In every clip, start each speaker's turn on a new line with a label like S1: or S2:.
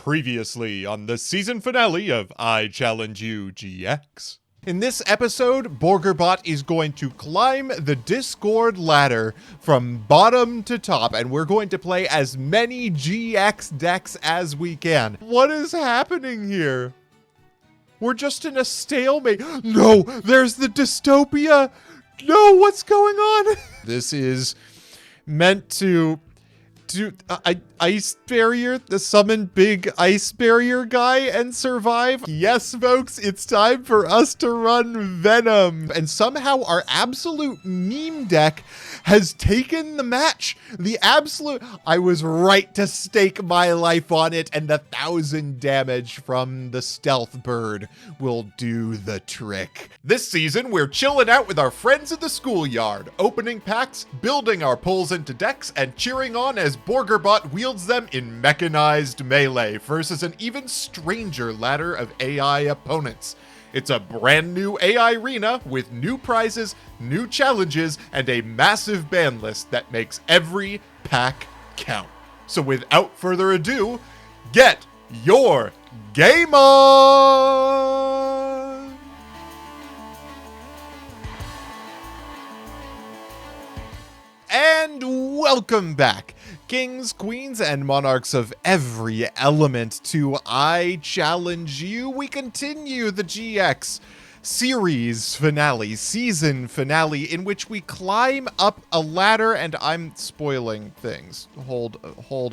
S1: Previously on the season finale of I Challenge You GX. In this episode, Borgerbot is going to climb the Discord ladder from bottom to top, and we're going to play as many GX decks as we can. What is happening here? We're just in a stalemate. No, there's the dystopia. No, what's going on? This is meant to ice barrier, the summon big ice barrier guy and survive. Yes, folks, it's time for us to run Venom. And somehow our absolute meme deck has taken the match. I was right to stake my life on it, and the 1,000 damage from the stealth bird will do the trick. This season, we're chilling out with our friends in the schoolyard, opening packs, building our pulls into decks, and cheering on as Borgerbot wields them in mechanized melee versus an even stranger ladder of AI opponents. It's a brand new AI arena with new prizes, new challenges, and a massive ban list that makes every pack count. So without further ado, get your game on! And welcome back, kings, queens, and monarchs of every element, to I Challenge You. We continue the GX series finale, season finale, in which we climb up a ladder, and I'm spoiling things. Hold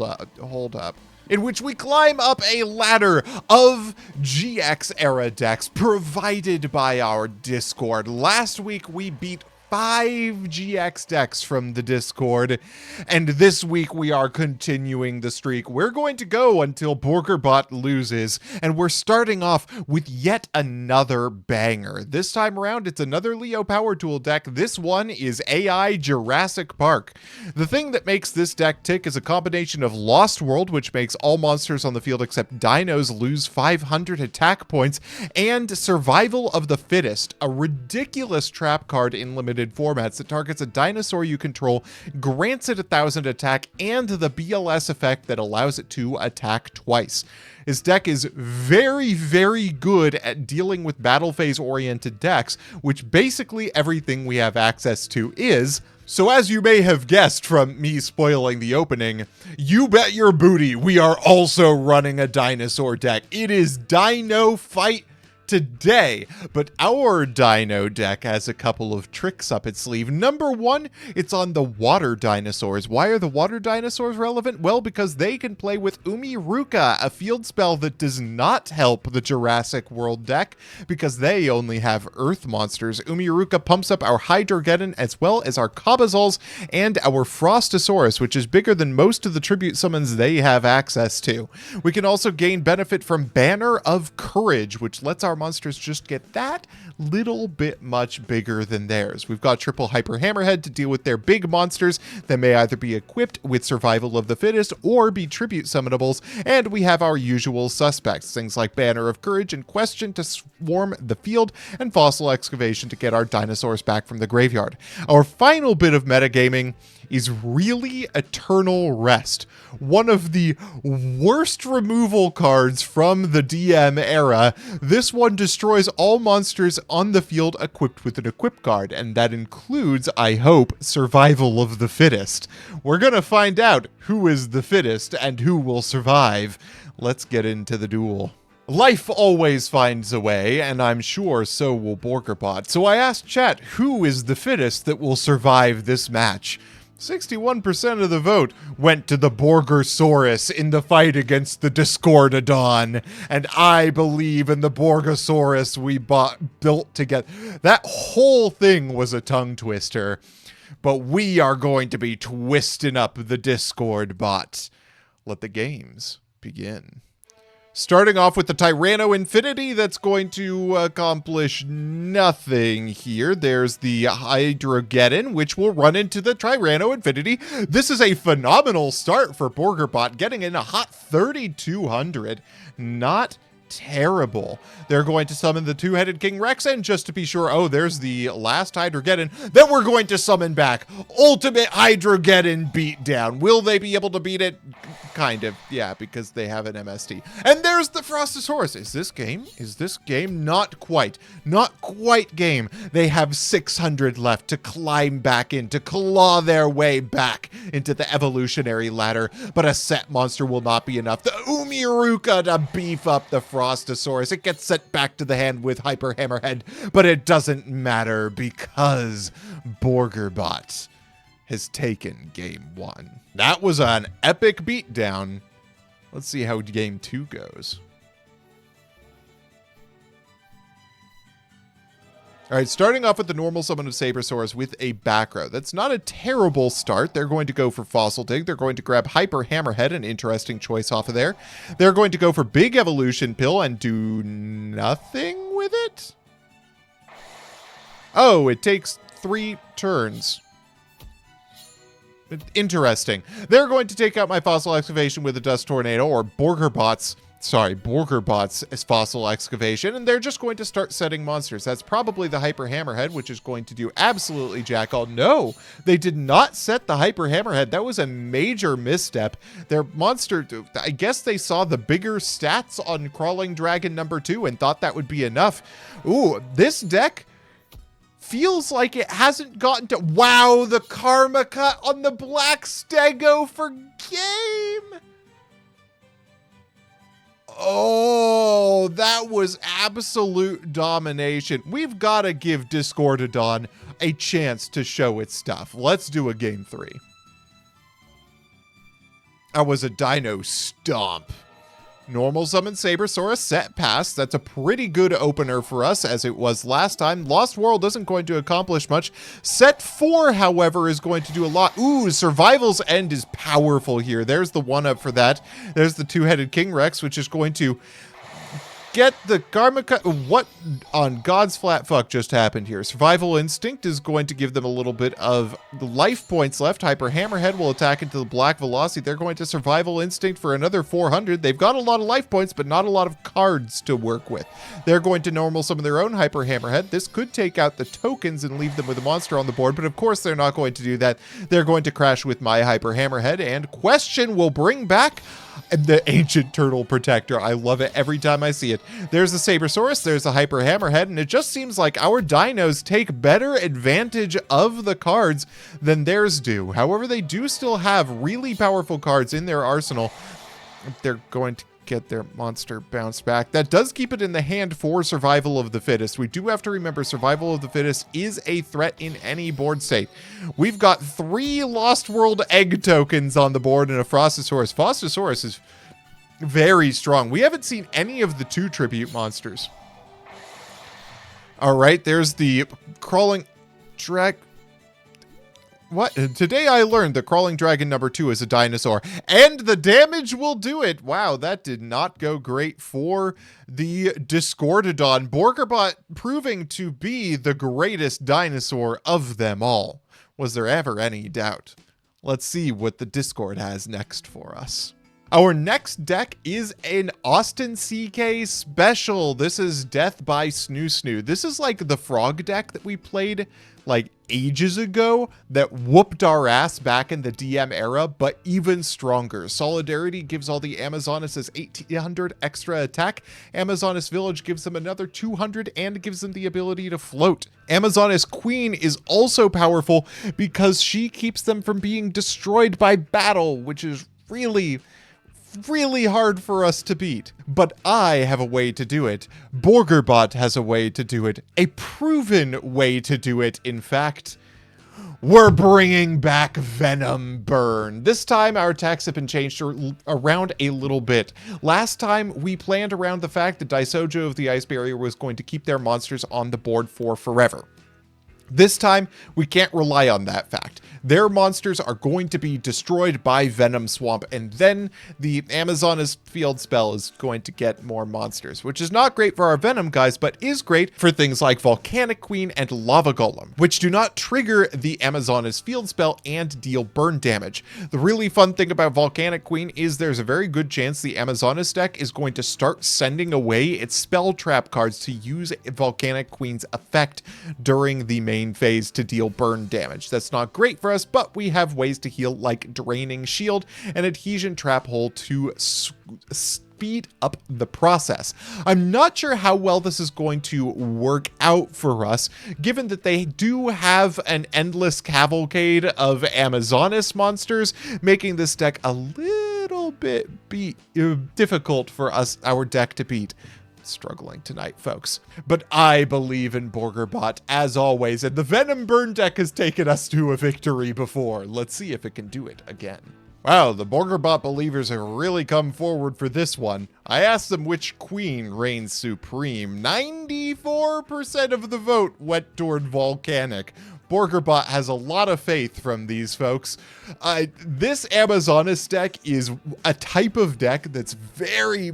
S1: up. In which we climb up a ladder of GX era decks provided by our Discord. Last week we beat 5 GX decks from the Discord, and this week we are continuing the streak. We're going to go until Borgerbot loses, and we're starting off with yet another banger. This time around, it's another Leo Power Tool deck. This one is AI Jurassic Park. The thing that makes this deck tick is a combination of Lost World, which makes all monsters on the field except dinos lose 500 attack points, and Survival of the Fittest, a ridiculous trap card in limited formats that targets a dinosaur you control, grants it 1,000 attack, and the BLS effect that allows it to attack twice. His deck is very, very good at dealing with battle phase oriented decks, which basically everything we have access to is. So as you may have guessed from me spoiling the opening, you bet your booty we are also running a dinosaur deck. It is Dino Fight today, but our Dino deck has a couple of tricks up its sleeve. Number one, it's on the water dinosaurs. Why are the water dinosaurs relevant? Well, because they can play with Umiruka, a field spell that does not help the Jurassic World deck because they only have earth monsters. Umiruka pumps up our Hydrogeddon as well as our Cabazols and our Frostosaurus, which is bigger than most of the tribute summons they have access to. We can also gain benefit from Banner of Courage, which lets our monsters just get that little bit much bigger than theirs. We've got triple Hyper Hammerhead to deal with their big monsters that may either be equipped with Survival of the Fittest or be tribute summonables, and we have our usual suspects, things like Banner of Courage and Question to swarm the field, and Fossil Excavation to get our dinosaurs back from the graveyard. Our final bit of metagaming is really Eternal Rest, one of the worst removal cards from the DM era. This one destroys all monsters on the field equipped with an equip card, and that includes, I hope, Survival of the Fittest. We're gonna find out who is the fittest and who will survive. Let's get into the duel. Life always finds a way, and I'm sure so will Borgerbot. So I asked chat, who is the fittest that will survive this match? 61% of the vote went to the Borgersaurus in the fight against the Discordodon, and I believe in the Borgosaurus we built together. That whole thing was a tongue twister, but we are going to be twisting up the Discord bot. Let the games begin. Starting off with the Tyranno Infinity, that's going to accomplish nothing here. There's the Hydrogeddon, which will run into the Tyranno Infinity. This is a phenomenal start for Borgerbot, getting in a hot 3,200. Not terrible. They're going to summon the two-headed King Rex, and just to be sure, oh, there's the last Hydrogeddon. Then we're going to summon back Ultimate Hydrogeddon Beatdown. Will they be able to beat it? Kind of, yeah, because they have an MST. And there's the Frostosaurus. Is this game? Is this game? Not quite. Not quite game. They have 600 left to climb back in, to claw their way back into the evolutionary ladder. But a set monster will not be enough. The Umiruka to beef up the Frostosaurus. It gets sent back to the hand with Hyper Hammerhead, but it doesn't matter because Borgerbot has taken game 1. That was an epic beatdown. Let's see how game 2 goes. All right, starting off with the normal summon of Sabersaurus with a back row. That's not a terrible start. They're going to go for Fossil Dig. They're going to grab Hyper Hammerhead, an interesting choice off of there. They're going to go for Big Evolution Pill and do nothing with it? Oh, it takes 3 turns. Interesting. They're going to take out my Fossil Excavation with a Dust Tornado, or Borgerbot's Fossil Excavation, and they're just going to start setting monsters. That's probably the Hyper Hammerhead, which is going to do absolutely jack all. No, they did not set the Hyper Hammerhead. That was a major misstep. Their monster, I guess they saw the bigger stats on Crawling Dragon number 2 and thought that would be enough. Ooh, this deck feels like it hasn't gotten to... Wow, the Karma Cut on the Black Stego for game! Oh, that was absolute domination. We've got to give Discordodon a chance to show its stuff. Let's do a game 3. That was a Dino Stomp. Normal summon Sabersaurus, set pass. That's a pretty good opener for us, as it was last time. Lost World isn't going to accomplish much. Set 4, however, is going to do a lot. Ooh, Survival's End is powerful here. There's the 1-up for that. There's the two-headed King Rex, which is going to get the Karma Cut. What on God's flat fuck just happened here? Survival Instinct is going to give them a little bit of life points left. Hyper Hammerhead will attack into the Black Velocity. They're going to Survival Instinct for another 400. They've got a lot of life points, but not a lot of cards to work with. They're going to normal summon their own Hyper Hammerhead. This could take out the tokens and leave them with a monster on the board, but of course they're not going to do that. They're going to crash with my Hyper Hammerhead, and Question will bring back the Ancient Turtle Protector. I love it every time I see it. There's the Sabersaurus, there's the Hyper Hammerhead, and it just seems like our dinos take better advantage of the cards than theirs do. However, they do still have really powerful cards in their arsenal. They're going to get their monster bounced back. That does keep it in the hand for Survival of the Fittest. We do have to remember Survival of the Fittest is a threat in any board state. We've got 3 Lost World Egg tokens on the board and a Frostosaurus. Frostosaurus is very strong. We haven't seen any of the 2 tribute monsters. All right, there's the Crawling Drag... What? Today I learned the Crawling Dragon number 2 is a dinosaur, and the damage will do it. Wow, that did not go great for the Discordodon. Borgerbot proving to be the greatest dinosaur of them all. Was there ever any doubt? Let's see what the Discord has next for us. Our next deck is an Austin CK special. This is Death by Snoo Snoo. This is like the frog deck that we played like ages ago that whooped our ass back in the DM era, but even stronger. Solidarity gives all the Amazonas 1800 extra attack. Amazonas Village gives them another 200 and gives them the ability to float. Amazonas Queen is also powerful because she keeps them from being destroyed by battle, which is really hard for us to beat. But I have a way to do it. Borgerbot has a way to do it. A proven way to do it, in fact. We're bringing back Venom Burn. This time our attacks have been changed around a little bit. Last time we planned around the fact that Daisojo of the Ice Barrier was going to keep their monsters on the board for forever. This time, we can't rely on that fact. Their monsters are going to be destroyed by Venom Swamp, and then the Amazoness field spell is going to get more monsters, which is not great for our Venom guys, but is great for things like Volcanic Queen and Lava Golem, which do not trigger the Amazoness field spell and deal burn damage. The really fun thing about Volcanic Queen is there's a very good chance the Amazoness deck is going to start sending away its spell trap cards to use Volcanic Queen's effect during the main phase to deal burn damage. That's not great for us, but we have ways to heal like Draining Shield and Adhesion Trap Hole to speed up the process. I'm not sure how well this is going to work out for us, given that they do have an endless cavalcade of Amazoness monsters, making this deck a little bit difficult for our deck to beat. Struggling tonight, folks. But I believe in Borgerbot, as always, and the Venom Burn deck has taken us to a victory before. Let's see if it can do it again. Wow, the Borgerbot believers have really come forward for this one. I asked them which queen reigns supreme. 94% of the vote went toward Volcanic. Borgerbot has a lot of faith from these folks. This Amazoness deck is a type of deck that's very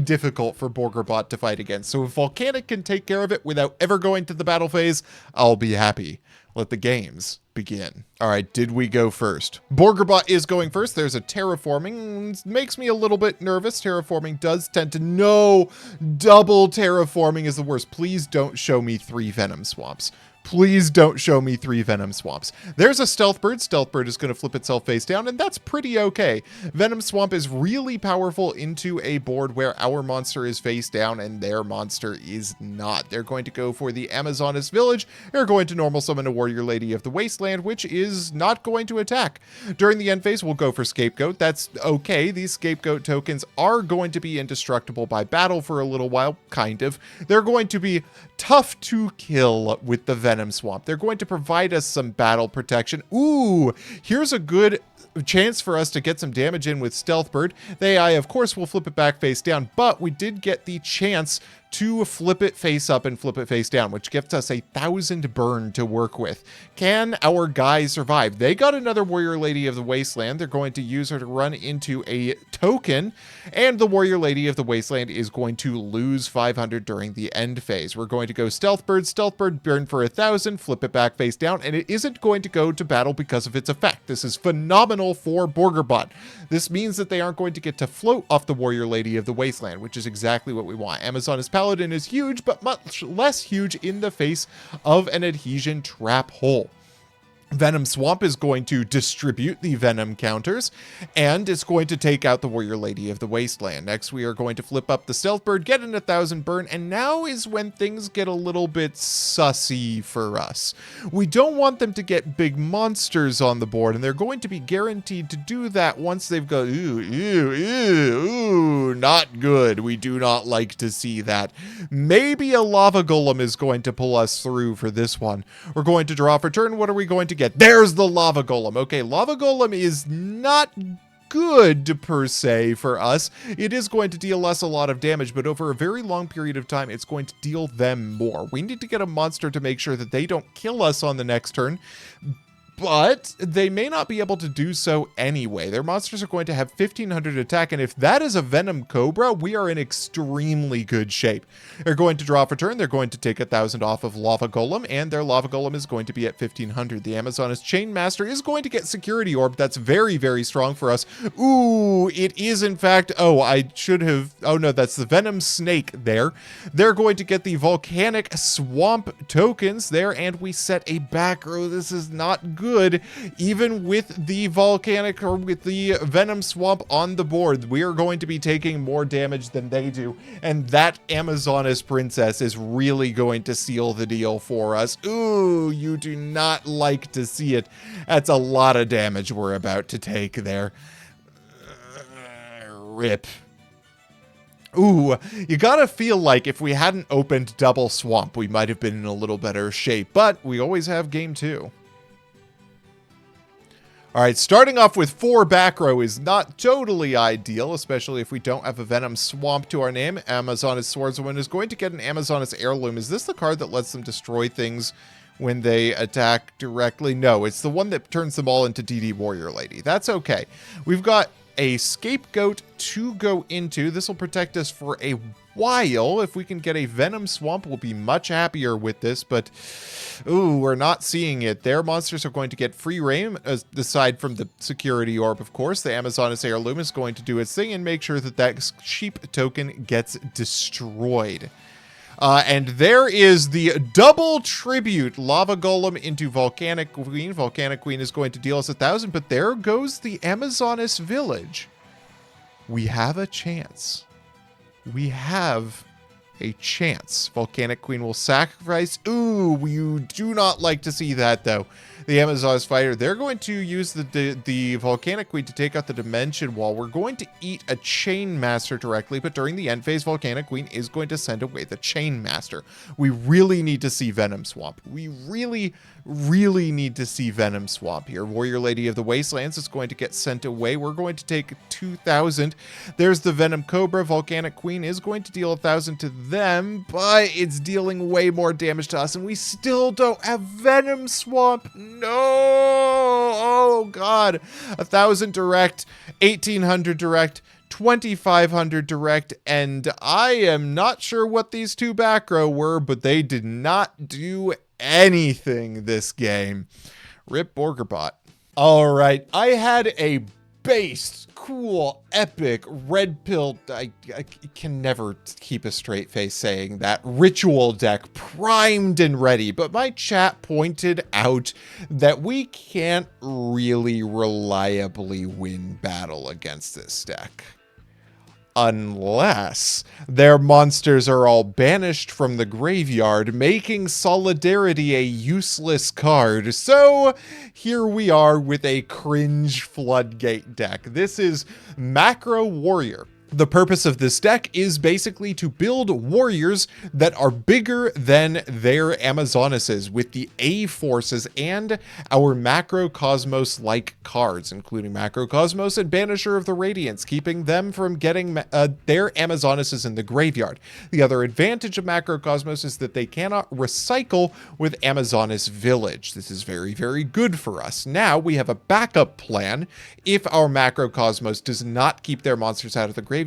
S1: difficult for Borgerbot to fight against. So if Volcanic can take care of it without ever going to the battle phase, I'll be happy. Let the games begin. All right, did we go first? Borgerbot is going first. There's a terraforming. Makes me a little bit nervous. Terraforming does tend to... No! Double terraforming is the worst. Please don't show me 3 Venom Swamps. Please don't show me 3 Venom Swamps. There's a Stealth Bird. Stealth Bird is going to flip itself face down, and that's pretty okay. Venom Swamp is really powerful into a board where our monster is face down and their monster is not. They're going to go for the Amazoness Village. They're going to normal summon a Warrior Lady of the Wasteland, which is not going to attack. During the end phase, we'll go for Scapegoat. That's okay. These Scapegoat tokens are going to be indestructible by battle for a little while, kind of. They're going to be tough to kill with the Venom Swamp. They're going to provide us some battle protection. Ooh, here's a good chance for us to get some damage in with Stealth Bird. The AI, of course, will flip it back face down, but we did get the chance to flip it face up and flip it face down, which gives us 1,000 burn to work with. Can our guys survive? They got another Warrior Lady of the Wasteland. They're going to use her to run into a token, and the Warrior Lady of the Wasteland is going to lose 500 during the end phase. We're going to go Stealth Bird burn for 1,000, flip it back face down, and it isn't going to go to battle because of its effect. This is phenomenal for Borgerbot. This means that they aren't going to get to float off the Warrior Lady of the Wasteland, which is exactly what we want. Amazoness Paladin is huge, but much less huge in the face of an Adhesion Trap Hole. Venom Swamp is going to distribute the Venom counters, and it's going to take out the Warrior Lady of the Wasteland. Next, we are going to flip up the Stealth Bird, get in 1,000 burn, and now is when things get a little bit sussy for us. We don't want them to get big monsters on the board, and they're going to be guaranteed to do that once they've got, ooh, not good. We do not like to see that. Maybe a Lava Golem is going to pull us through for this one. We're going to draw for turn. What are we going to get? There's the Lava Golem. Okay, Lava Golem is not good per se for us. It is going to deal us a lot of damage, but over a very long period of time, it's going to deal them more. We need to get a monster to make sure that they don't kill us on the next turn, but they may not be able to do so anyway. Their monsters are going to have 1,500 attack, and if that is a Venom Cobra, we are in extremely good shape. They're going to draw for turn. They're going to take 1,000 off of Lava Golem, and their Lava Golem is going to be at 1,500. The Amazoness Chainmaster is going to get Security Orb. That's very, very strong for us. Ooh, it is in fact... Oh, I should have... Oh, no, that's the Venom Snake there. They're going to get the Volcanic Swamp tokens there, and we set a back row. This is not good. Even with the Volcanic or with the Venom Swamp on the board, we are going to be taking more damage than they do, and that Amazoness Princess is really going to seal the deal for us. Ooh, you do not like to see it. That's a lot of damage we're about to take there. Rip. Ooh, you gotta feel like if we hadn't opened Double Swamp, we might have been in a little better shape, but we always have game 2. All right, starting off with 4 back row is not totally ideal, especially if we don't have a Venom Swamp to our name. Amazoness Swordswoman is going to get an Amazoness Heirloom. Is this the card that lets them destroy things when they attack directly. No, it's the one that turns them all into DD Warrior Lady. That's okay. We've got a Scapegoat to go into. This will protect us for a while. If we can get a Venom Swamp, we'll be much happier with this, but ooh, we're not seeing it. Their monsters are going to get free reign, aside from the security orb, of course. The Amazoness Heirloom is going to do its thing and make sure that that sheep token gets destroyed. And there is the double tribute Lava Golem into Volcanic Queen. Volcanic Queen is going to deal us 1,000, but there goes the Amazoness village. We have a chance. We have a chance. Volcanic Queen will sacrifice. Ooh, you do not like to see that, though. The Amazoness fighter, they're going to use the Volcanic Queen to take out the Dimension Wall. We're going to eat a Chain Master directly, but during the end phase, Volcanic Queen is going to send away the Chain Master. We really need to see Venom Swamp. We really need to see Venom Swamp here. Warrior Lady of the Wastelands is going to get sent away. We're going to take 2,000. There's the Venom Cobra. Volcanic Queen is going to deal 1,000 to them, but it's dealing way more damage to us, and we still don't have Venom Swamp. No! Oh, God. 1,000 direct, 1,800 direct, 2,500 direct, and I am not sure what these two back row were, but they did not do anything this game. Rip Borgerbot. All right, I had a based, cool, epic, red pill, I can never keep a straight face saying that, ritual deck primed and ready, but my chat pointed out that we can't really reliably win battle against this deck. Unless their monsters are all banished from the graveyard, making Solidarity a useless card. So here we are with a cringe Floodgate deck. This is Macro Warrior. The purpose of this deck is basically to build warriors that are bigger than their Amazonesses with the A forces and our Macrocosmos-like cards, including Macrocosmos and Banisher of the Radiance, keeping them from getting their Amazonesses in the graveyard. The other advantage of Macrocosmos is that they cannot recycle with Amazoness Village. This is very, very good for us. Now we have a backup plan if our Macrocosmos does not keep their monsters out of the graveyard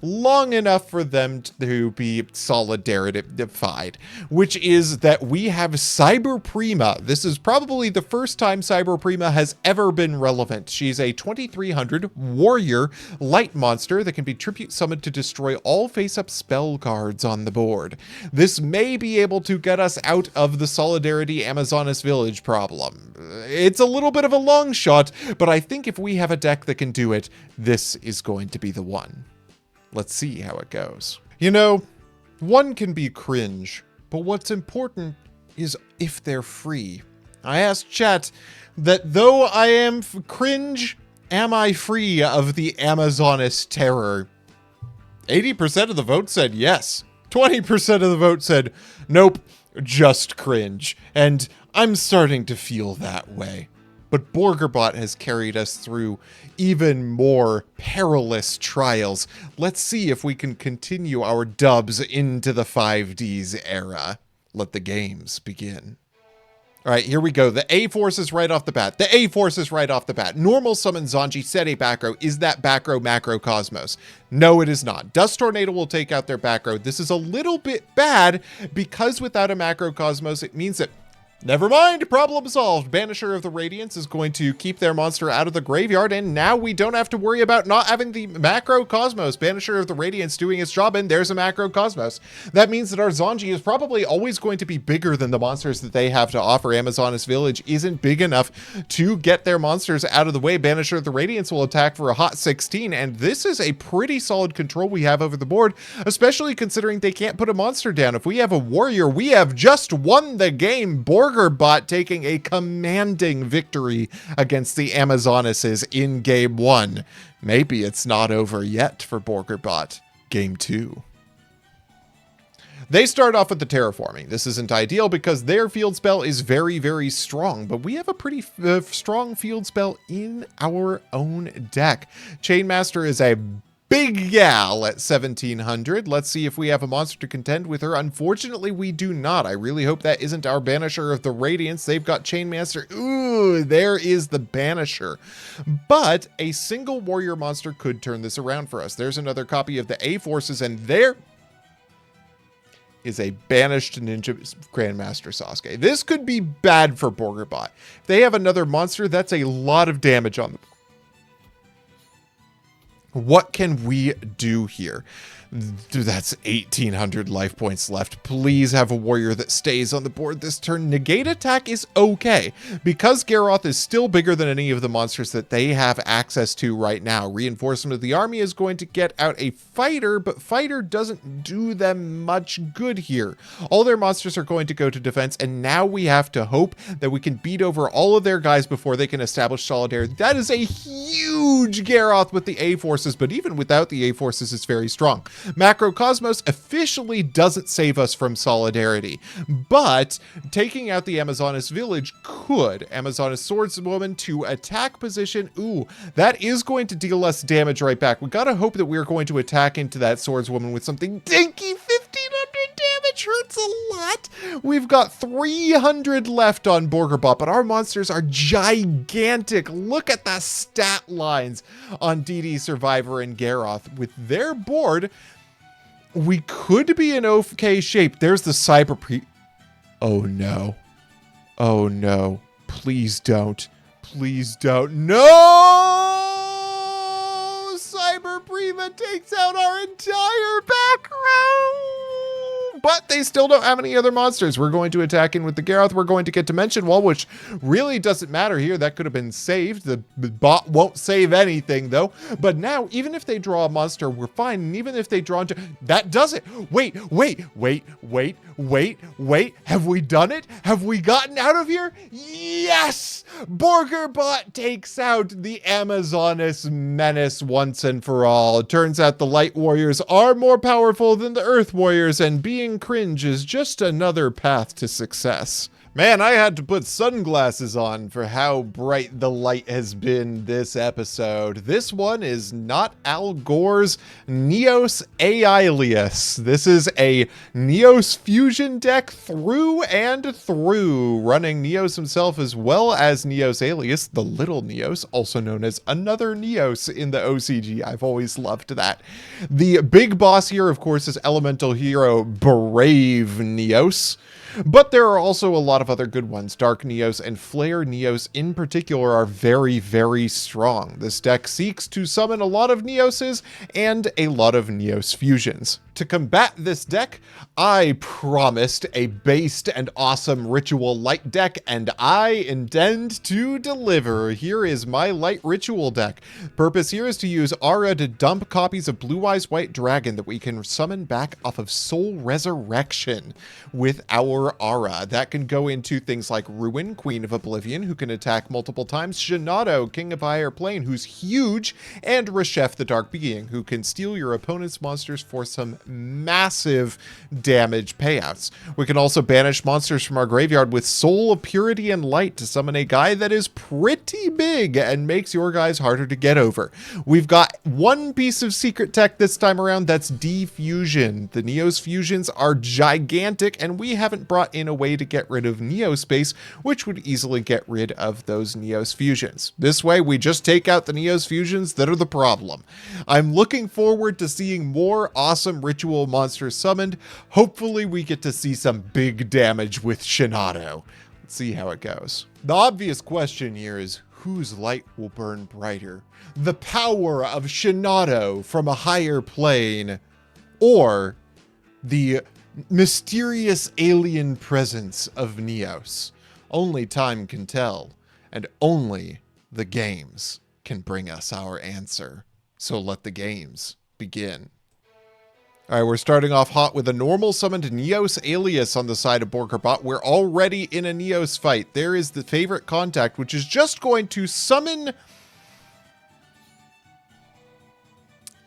S1: long enough for them to be solidarified, which is that we have Cyber Prima. This is probably the first time Cyber Prima has ever been relevant. She's a 2,300 warrior light monster that can be tribute summoned to destroy all face-up spell cards on the board. This may be able to get us out of the Solidarity Amazoness Village problem. It's a little bit of a long shot, but I think if we have a deck that can do it, this is going to be the one. Let's see how it goes. You know, one can be cringe, but what's important is if they're free. I asked chat that though I am cringe, am I free of the Amazoness terror? 80% of the vote said yes. 20% of the vote said nope, just cringe. And I'm starting to feel that way. But Borgerbot has carried us through even more perilous trials. Let's see if we can continue our dubs into the 5Ds era. Let the games begin. All right, here we go. The A forces right off the bat. The A forces right off the bat. Normal summon Zanji, set a back row. Is that back row Macrocosmos? No, it is not. Dust Tornado will take out their back row. This is a little bit bad because without a Macrocosmos, it means that never mind, problem solved. Banisher of the Radiance is going to keep their monster out of the graveyard, and now we don't have to worry about not having the Macrocosmos. Banisher of the Radiance doing its job, and there's a Macrocosmos. That means that our Zanji is probably always going to be bigger than the monsters that they have to offer. Amazoness Village isn't big enough to get their monsters out of the way. Banisher of the Radiance will attack for a hot 16, and this is a pretty solid control we have over the board, especially considering they can't put a monster down. If we have a warrior, we have just won the game. Borgerbot taking a commanding victory against the Amazonesses in Game 1. Maybe it's not over yet for Borgerbot. Game 2. They start off with the terraforming. This isn't ideal because their field spell is very, very strong, but we have a pretty strong field spell in our own deck. Chainmaster is a big gal at 1700. Let's see if we have a monster to contend with her. Unfortunately, we do not. I really hope that isn't our Banisher of the Radiance. They've got Chainmaster. Ooh, there is the Banisher. But a single warrior monster could turn this around for us. There's another copy of the A Forces, and there is a banished Ninja Grandmaster Sasuke. This could be bad for Borgerbot. If they have another monster, that's a lot of damage on them. What can we do here? That's 1,800 life points left. Please have a warrior that stays on the board this turn. Negate attack is okay, because Garroth is still bigger than any of the monsters that they have access to right now. Reinforcement of the army is going to get out a fighter, but fighter doesn't do them much good here. All their monsters are going to go to defense, and now we have to hope that we can beat over all of their guys before they can establish solidarity. That is a huge Garroth with the A forces, but even without the A forces, it's very strong. Macrocosmos officially doesn't save us from solidarity, but taking out the Amazonas village could. Amazonas swordswoman to attack position. Ooh, that is going to deal us damage right back. We gotta hope that we're going to attack into that swordswoman with something dinky. 1,500 damage hurts a lot. We've got 300 left on Borgerbot, but our monsters are gigantic. Look at the stat lines on DD Survivor and Garroth. With their board, we could be in okay shape. There's the Cyber Pre... Oh no. Oh no. Please don't. Please don't. No! Cyber Prima takes out our entire back row! But they still don't have any other monsters. We're going to attack in with the Garroth. We're going to get Dimension Wall, which really doesn't matter here. That could have been saved. The bot won't save anything, though. But now, even if they draw a monster, we're fine. And even if they draw into... That does it. Wait. Have we done it? Have we gotten out of here? Yes! Borgerbot takes out the Amazonas menace once and for all. It turns out the Light Warriors are more powerful than the Earth Warriors, and being cringe is just another path to success. Man, I had to put sunglasses on for how bright the light has been this episode. This one is not Al Gore's Neos Aelius. This is a Neos fusion deck through and through, running Neos himself as well as Neos Aelius, the little Neos, also known as another Neos in the OCG. I've always loved that. The big boss here, of course, is Elemental Hero Brave Neos. But there are also a lot of other good ones. Dark Neos and Flare Neos in particular are very, very strong. This deck seeks to summon a lot of Neoses and a lot of Neos fusions. To combat this deck, I promised a based and awesome Ritual Light deck, and I intend to deliver. Here is my Light Ritual deck. Purpose here is to use Aura to dump copies of Blue Eyes White Dragon that we can summon back off of Soul Resurrection with our Aura. That can go into things like Ruin, Queen of Oblivion, who can attack multiple times, Shinado, King of Higher Plane, who's huge, and Reshef the Dark Being, who can steal your opponent's monsters for some massive damage payouts. We can also banish monsters from our graveyard with Soul of Purity and Light to summon a guy that is pretty big and makes your guys harder to get over. We've got one piece of secret tech this time around, that's Defusion. The Neos fusions are gigantic, and we haven't brought in a way to get rid of Neo space, which would easily get rid of those Neos fusions. This way, we just take out the Neos fusions that are the problem. I'm looking forward to seeing more awesome ritual monsters summoned. Hopefully we get to see some big damage with Shinado. Let's see how it goes. The obvious question here is, whose light will burn brighter? The power of Shinado from a higher plane, or the mysterious alien presence of Neos? Only time can tell, and only the games can bring us our answer. So let the games begin. All right, we're starting off hot with a normal summoned Neos Alias on the side of Borgerbot. We're already in a Neos fight. There is the favorite contact, which is just going to summon...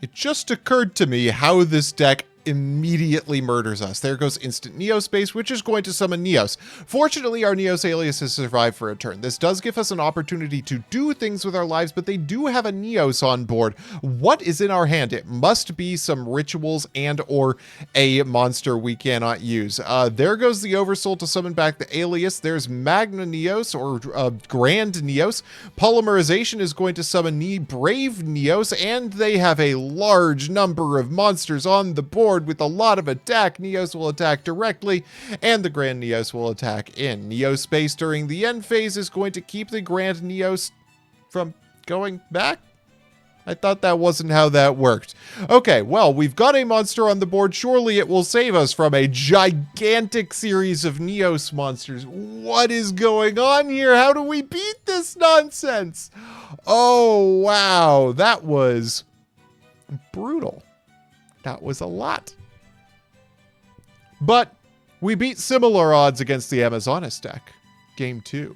S1: It just occurred to me how this deck immediately murders us. There goes instant Neospace, which is going to summon Neos. Fortunately, our Neos alias has survived for a turn. This does give us an opportunity to do things with our lives, but they do have a Neos on board. What is in our hand? It must be some rituals and or a monster we cannot use. There goes the Oversoul to summon back the alias. There's Magna Neos or Grand Neos. Polymerization is going to summon Brave Neos, and they have a large number of monsters on the board with a lot of attack. Neos will attack directly, and the Grand Neos will attack in. Neospace during the end phase is going to keep the Grand Neos from going back? I thought that wasn't how that worked. Okay, well, we've got a monster on the board. Surely it will save us from a gigantic series of Neos monsters. What is going on here? How do we beat this nonsense? Oh, wow. That was brutal. That was a lot. But we beat similar odds against the Amazonas deck. Game 2.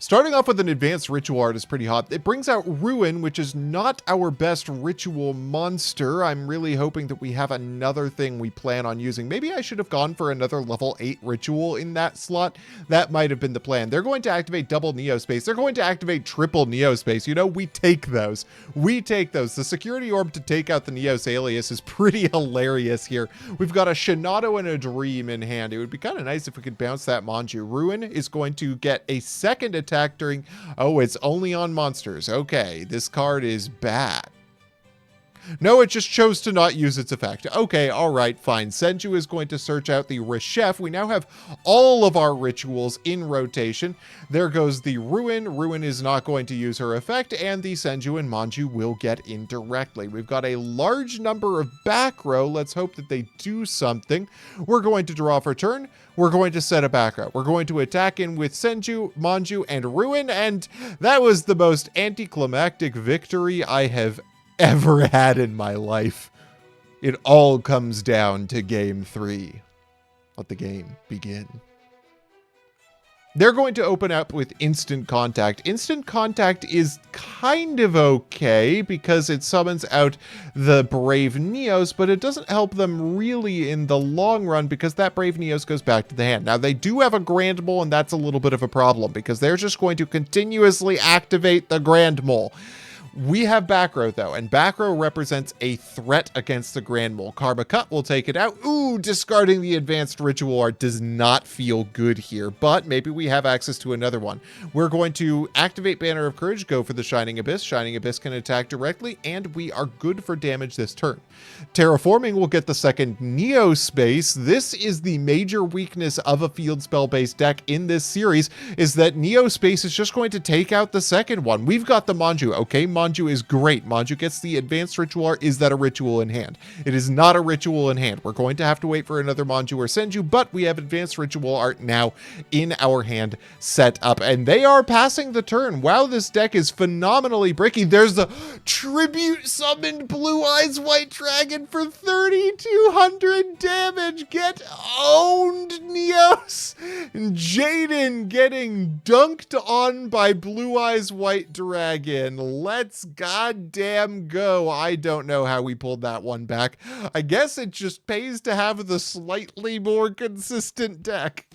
S1: Starting off with an advanced ritual art is pretty hot. It brings out Ruin, which is not our best ritual monster. I'm really hoping that we have another thing we plan on using. Maybe I should have gone for another level 8 ritual in that slot. That might have been the plan. They're going to activate double Neospace. They're going to activate triple Neospace. You know, we take those. We take those. The security orb to take out the Neos alias is pretty hilarious here. We've got a Shinato and a Dream in hand. It would be kind of nice if we could bounce that Manju. Ruin is going to get a second attack during... Oh, it's only on monsters. Okay, this card is bad. No, it just chose to not use its effect. Okay, all right, fine. Senju is going to search out the Reshef. We now have all of our rituals in rotation. There goes the Ruin. Ruin is not going to use her effect, and the Senju and Manju will get in directly. We've got a large number of back row. Let's hope that they do something. We're going to draw for turn. We're going to set a back row. We're going to attack in with Senju, Manju, and Ruin, and that was the most anticlimactic victory I have ever had in my life. It all comes down to game 3. Let the game begin. They're going to open up with Instant Contact. Instant Contact is kind of okay because it summons out the Brave Neos, but it doesn't help them really in the long run because that Brave Neos goes back to the hand. Now, they do have a Grand Mole, and that's a little bit of a problem because they're just going to continuously activate the Grand Mole. We have back row, though, and back row represents a threat against the Grand Mole. Karma Cut will take it out. Ooh, discarding the advanced ritual art does not feel good here, but maybe we have access to another one. We're going to activate Banner of Courage, go for the Shining Abyss. Shining Abyss can attack directly, and we are good for damage this turn. Terraforming will get the second Neospace. This is the major weakness of a field spell-based deck in this series, is that Neospace is just going to take out the second one. We've got the Manju, okay? Manju is great. Manju gets the advanced ritual art. Is that a ritual in hand? It is not a ritual in hand. We're going to have to wait for another Manju or Senju, but we have advanced ritual art now in our hand set up, and they are passing the turn. Wow, this deck is phenomenally bricky. There's the Tribute Summoned Blue Eyes White Dragon for 3,200 damage. Get owned, Neos. Jaden getting dunked on by Blue Eyes White Dragon. Let's goddamn go. I don't know how we pulled that one back. I guess it just pays to have the slightly more consistent deck.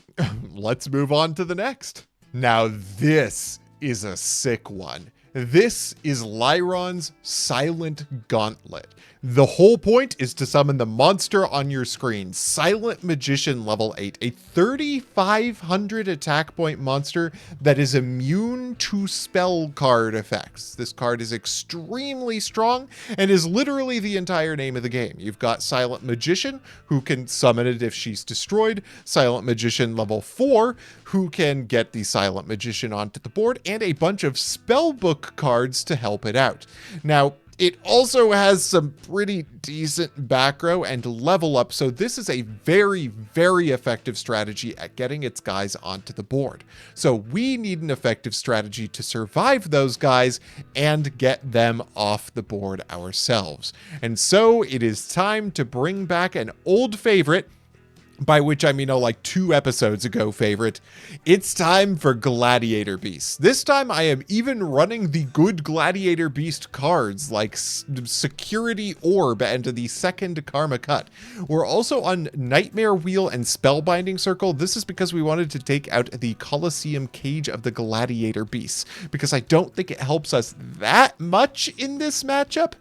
S1: Let's move on to the next. Now this is a sick one. This is Lyron's Silent Gauntlet. The whole point is to summon the monster on your screen, Silent Magician level 8, a 3,500 attack point monster that is immune to spell card effects. This card is extremely strong and is literally the entire name of the game. You've got Silent Magician, who can summon it if she's destroyed, Silent Magician level 4, who can get the Silent Magician onto the board, and a bunch of spellbook cards to help it out. Now, it also has some pretty decent back row and level up, so this is a very, very effective strategy at getting its guys onto the board. So we need an effective strategy to survive those guys and get them off the board ourselves. And so it is time to bring back an old favorite, by which I mean, like 2 episodes ago favorite, it's time for Gladiator Beast. This time I am even running the good Gladiator Beast cards like Security Orb and the second Karma Cut. We're also on Nightmare Wheel and Spellbinding Circle. This is because we wanted to take out the Colosseum Cage of the Gladiator Beasts, because I don't think it helps us that much in this matchup.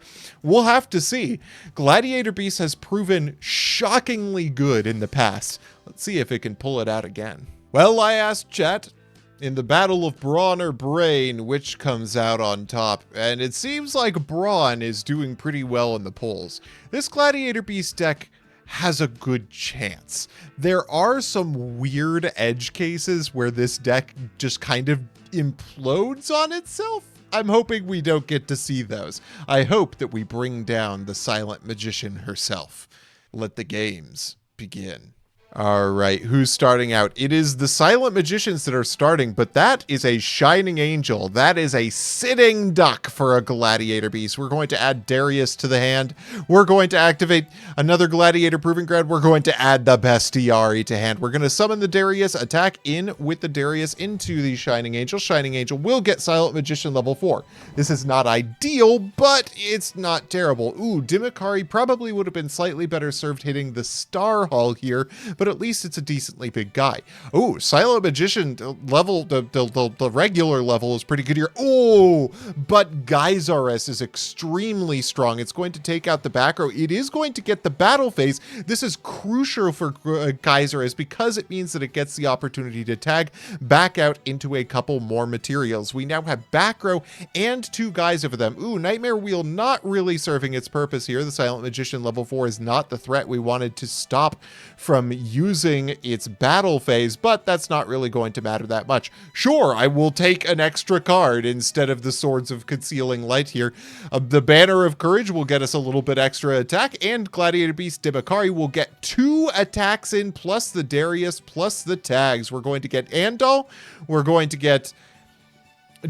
S1: We'll have to see. Gladiator Beast has proven shockingly good in the past. Let's see if it can pull it out again. Well, I asked chat, in the battle of brawn or brain, which comes out on top? And it seems like brawn is doing pretty well in the polls. This Gladiator Beast deck has a good chance. There are some weird edge cases where this deck just kind of implodes on itself. I'm hoping we don't get to see those. I hope that we bring down the Silent Magician herself. Let the games begin. All right, who's starting out? It is the Silent Magicians that are starting, but that is a Shining Angel. That is a sitting duck for a Gladiator Beast. We're going to add Darius to the hand. We're going to activate another Gladiator Proving Ground. We're going to add the Bestiari to hand. We're going to summon the Darius, attack in with the Darius into the Shining Angel. Shining Angel will get Silent Magician level 4. This is not ideal, but it's not terrible. Ooh, Dimikari probably would have been slightly better served hitting the Star Hall here, but at least it's a decently big guy. Oh, Silent Magician level, the regular level is pretty good here. Oh, but Geysaris is extremely strong. It's going to take out the back row. It is going to get the battle phase. This is crucial for Geysaris because it means that it gets the opportunity to tag back out into a couple more materials. We now have back row and 2 guys over them. Ooh, Nightmare Wheel not really serving its purpose here. The Silent Magician level 4 is not the threat we wanted to stop from using its battle phase, but that's not really going to matter that much. Sure, I will take an extra card instead of the Swords of Concealing Light here. The Banner of Courage will get us a little bit extra attack, and Gladiator Beast Dimikari will get 2 attacks in, plus the Darius, plus the tags. We're going to get Andal, we're going to get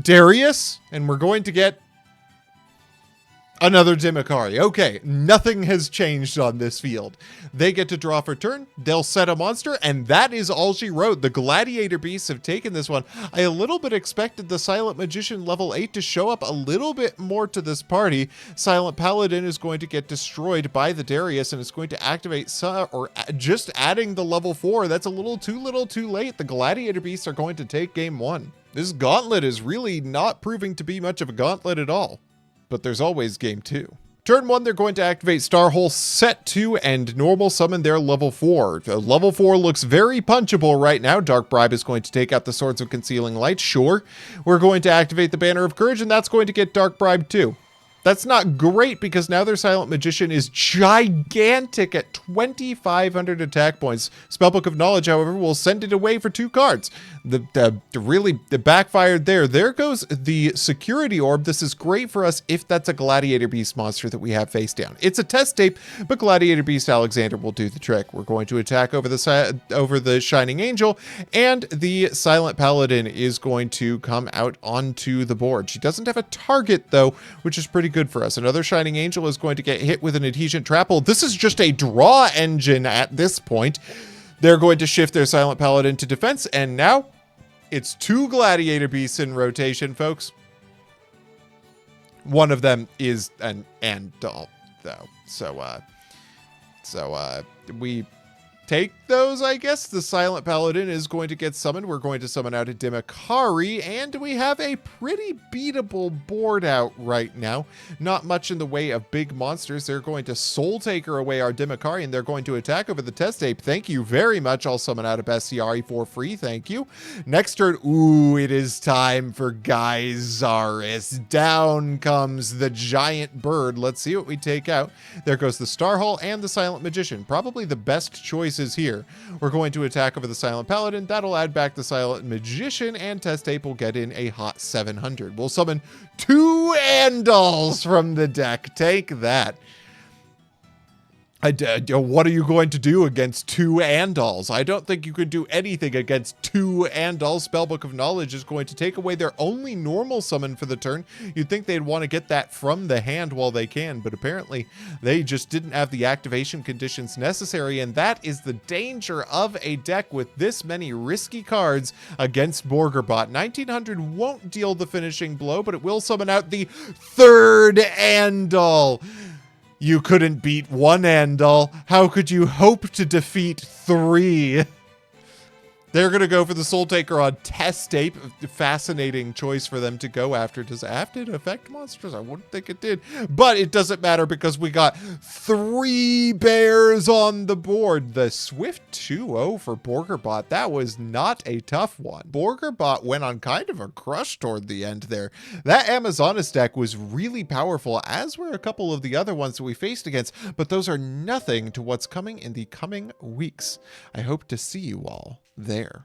S1: Darius, and we're going to get another Dimikari. Okay, nothing has changed on this field. They get to draw for turn, they'll set a monster, and that is all she wrote. The Gladiator Beasts have taken this one. I a little bit expected the Silent Magician level 8 to show up a little bit more to this party. Silent Paladin is going to get destroyed by the Darius, and it's going to activate just adding the level 4. That's a little too late. The Gladiator Beasts are going to take game 1. This Gauntlet is really not proving to be much of a gauntlet at all. But there's always game 2. Turn 1, they're going to activate Starhole, set 2, and normal summon their level 4. The level 4 looks very punchable right now. Dark Bribe is going to take out the Swords of Concealing Light, sure. We're going to activate the Banner of Courage, and that's going to get Dark Bribe too. That's not great because now their Silent Magician is gigantic at 2,500 attack points. Spellbook of Knowledge, however, will send it away for 2 cards. The backfired there. There goes the Security Orb. This is great for us if that's a Gladiator Beast monster that we have face down. It's a test tape, but Gladiator Beast Alexander will do the trick. We're going to attack over the Shining Angel, and the Silent Paladin is going to come out onto the board. She doesn't have a target, though, which is pretty good for us. Another Shining Angel is going to get hit with an Adhesion Trapple. This is just a draw engine at this point. They're going to shift their Silent Paladin to defense, and now it's 2 Gladiator Beasts in rotation, folks. One of them is an Andal, though. So we take those, I guess. The Silent Paladin is going to get summoned. We're going to summon out a Dimikari, and we have a pretty beatable board out right now. Not much in the way of big monsters. They're going to Soul Taker away our Dimikari, and they're going to attack over the test tape. Thank you very much. I'll summon out a Bestiari for free. Thank you. Next turn, ooh, it is time for Geysaris. Down comes the giant bird. Let's see what we take out. There goes the Star Hall and the Silent Magician. Probably the best choices here. We're going to attack over the Silent Paladin. That'll add back the Silent Magician, and test tape will get in a hot 700. We'll summon 2 Andals from the deck. Take that. What are you going to do against 2 Andals? I don't think you can do anything against 2 Andals. Spellbook of Knowledge is going to take away their only normal summon for the turn. You'd think they'd want to get that from the hand while they can, but apparently they just didn't have the activation conditions necessary, and that is the danger of a deck with this many risky cards against Borgerbot. 1900 won't deal the finishing blow, but it will summon out the 3rd Andal. You couldn't beat 1 Andal. How could you hope to defeat 3? They're going to go for the Soul Taker on Test Tape. Fascinating choice for them to go after. Does it affect monsters? I wouldn't think it did. But it doesn't matter because we got 3 bears on the board. The Swift 2-0 for Borgerbot. That was not a tough one. Borgerbot went on kind of a crush toward the end there. That Amazonas deck was really powerful, as were a couple of the other ones that we faced against. But those are nothing to what's coming in the coming weeks. I hope to see you all there.